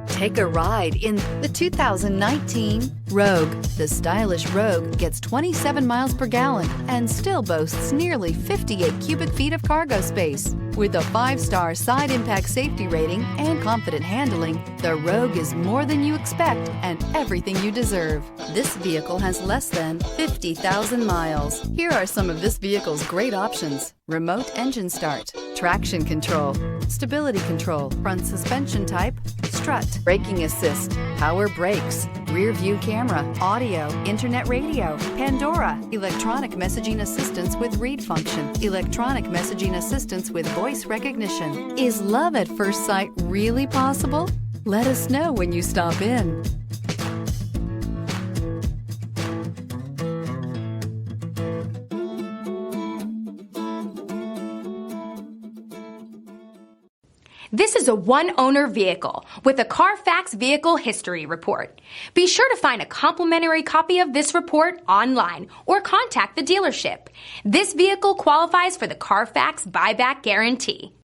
Take a ride in the 2019 Rogue. The stylish Rogue gets 27 miles per gallon and still boasts nearly 58 cubic feet of cargo space. With a 5-star side impact safety rating and confident handling, the Rogue is more than you expect and everything you deserve. This vehicle has less than 50,000 miles. Here are some of this vehicle's great options: remote engine start, traction control, stability control, front suspension type, strut, braking assist, power brakes, rear view camera, audio, internet radio, Pandora, electronic messaging assistance with read function, electronic messaging assistance with voice recognition. Is love at first sight really possible? Let us know when you stop in. This is a one-owner vehicle with a Carfax Vehicle History Report. Be sure to find a complimentary copy of this report online or contact the dealership. This vehicle qualifies for the Carfax Buyback Guarantee.